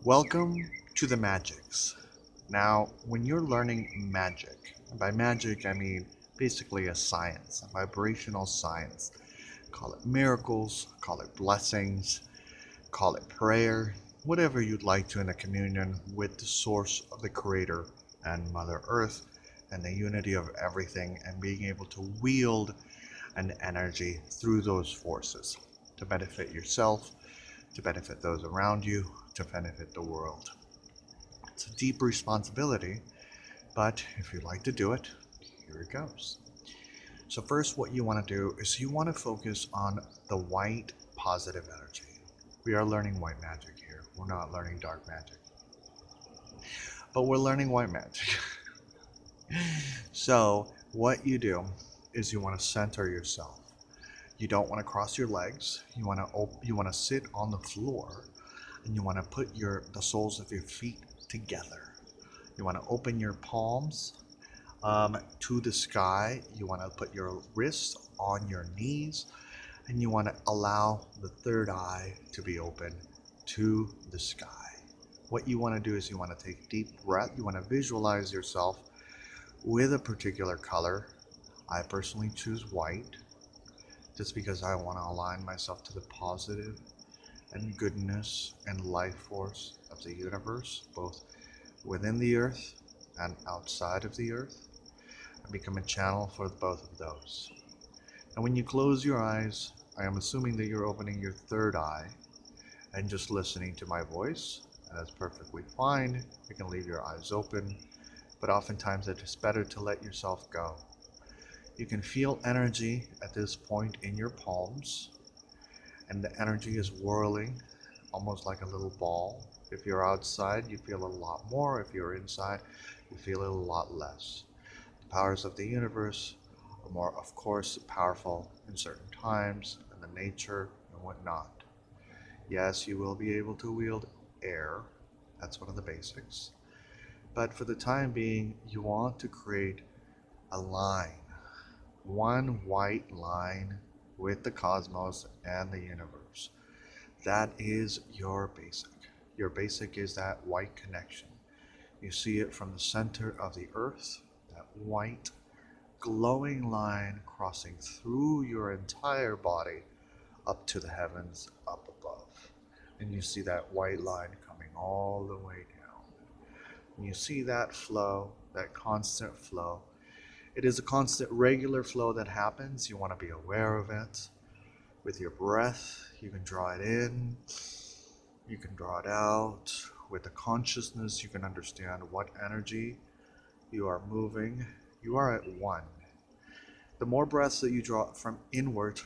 Welcome to the Magics. Now, when you're learning magic, and by magic I mean basically a science, a vibrational science. Call it miracles, call it blessings, call it prayer, whatever you'd like to in a communion with the source of the Creator and Mother Earth and the unity of everything and being able to wield an energy through those forces to benefit yourself, to benefit those around you, to benefit the world. It's a deep responsibility, but if you like to do it, here it goes. So, first, what you want to do is you want to focus on the white positive energy. We are learning white magic here. We're not learning dark magic, but we're learning white magic. So, what you do is you want to center yourself. You don't want to cross your legs. You want to sit on the floor, and you want to put the soles of your feet together. You want to open your palms to the sky. You want to put your wrists on your knees, and you want to allow the third eye to be open to the sky. What you want to do is you want to take a deep breath. You want to visualize yourself with a particular color. I personally choose white just because I want to align myself to the positive and goodness and life force of the universe, both within the earth and outside of the earth, and become a channel for both of those. And when you close your eyes, I am assuming that you're opening your third eye and just listening to my voice, and that's perfectly fine. You can leave your eyes open, but oftentimes it is better to let yourself go. You can feel energy at this point in your palms, and the energy is whirling almost like a little ball. If you're outside, you feel a lot more. If you're inside, you feel a lot less. The powers of the universe are more, of course, powerful in certain times and the nature and whatnot. Yes, you will be able to wield air. That's one of the basics. But for the time being, you want to create a line, one white line with the cosmos and the universe. That is your basic. Your basic is that white connection. You see it from the center of the earth, that white glowing line crossing through your entire body up to the heavens up above. And you see that white line coming all the way down. And you see that flow, that constant flow. It is a constant regular flow that happens. You want to be aware of it. With your breath, you can draw it in, you can draw it out. With the consciousness, you can understand what energy you are moving. You are at one. The more breaths that you draw from inward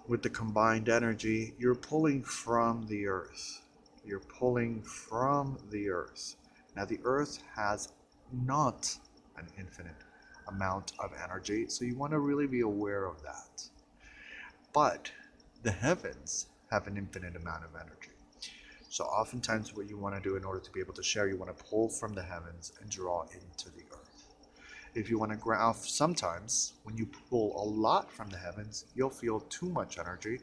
with the combined energy, you're pulling from the earth. You're pulling from the earth. Now, the earth has not an infinite amount of energy, so you want to really be aware of that. But the heavens have an infinite amount of energy. So oftentimes what you want to do in order to be able to share, you want to pull from the heavens and draw into the earth. If you want to ground, sometimes when you pull a lot from the heavens, you'll feel too much energy.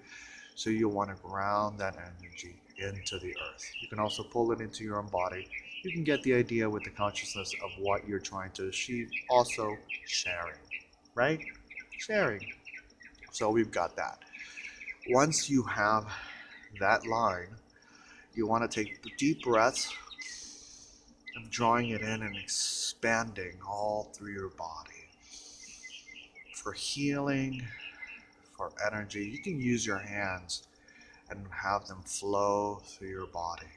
So you'll want to ground that energy into the earth. You can also pull it into your own body. You can get the idea with the consciousness of what you're trying to achieve. Also sharing, right? Sharing. So we've got that. Once you have that line, you want to take deep breaths of drawing it in and expanding all through your body. For healing, for energy, you can use your hands and have them flow through your body.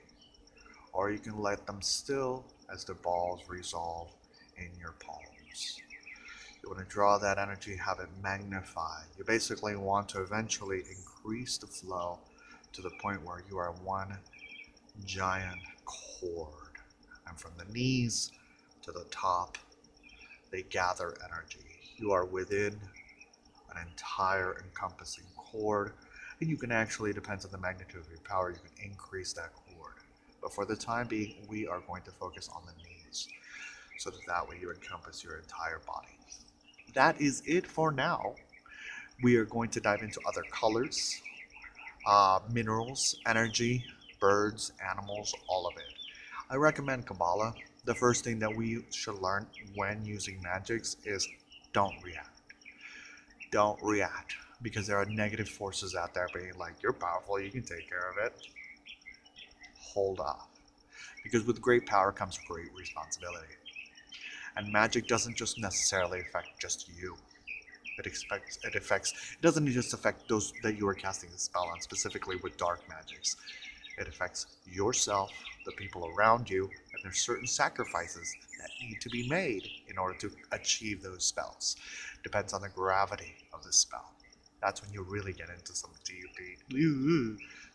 Or you can let them still as the balls resolve in your palms. You want to draw that energy, have it magnify. You basically want to eventually increase the flow to the point where you are one giant cord. And from the knees to the top, they gather energy. You are within an entire encompassing cord, and you can actually, depends on the magnitude of your power, you can increase that cord. But for the time being, we are going to focus on the knees, so that way you encompass your entire body. That is it for now. We are going to dive into other colors, minerals, energy, birds, animals, all of it. I recommend Kabbalah. The first thing that we should learn when using magics is don't react. Don't react because there are negative forces out there being like, you're powerful, you can take care of it. Hold off. Because with great power comes great responsibility. And magic doesn't just necessarily affect just you. It doesn't just affect those that you are casting the spell on, specifically with dark magics. It affects yourself, the people around you, and there's certain sacrifices that need to be made in order to achieve those spells. Depends on the gravity of the spell. That's when you really get into some deep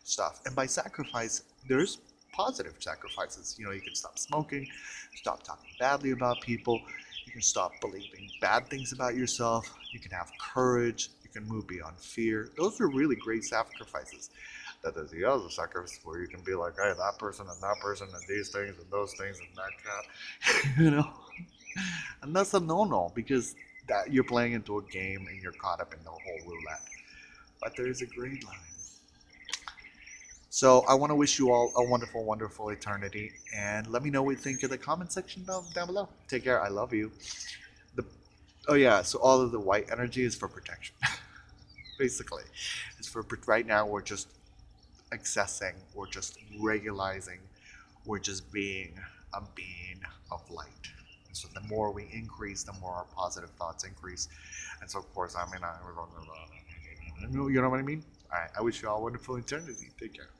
stuff. And by sacrifice, there's positive sacrifices. You can stop smoking, stop talking badly about people, you can stop believing bad things about yourself, you can have courage, you can move beyond fear. Those are really great sacrifices. That there's the other sacrifice where you can be like, hey, that person and these things and those things and that cat, And that's a no-no because that you're playing into a game and you're caught up in the whole roulette. But there is a grade line. So I want to wish you all a wonderful, wonderful eternity, and let me know what you think in the comment section down below. Take care. I love you. The Oh yeah, so all of the white energy is for protection. Basically, it's for right now. We're just accessing, we're just regularizing, we're just being a being of light. And so the more we increase, the more our positive thoughts increase. And so of course, you know what I mean? All right, I wish you all a wonderful eternity. Take care.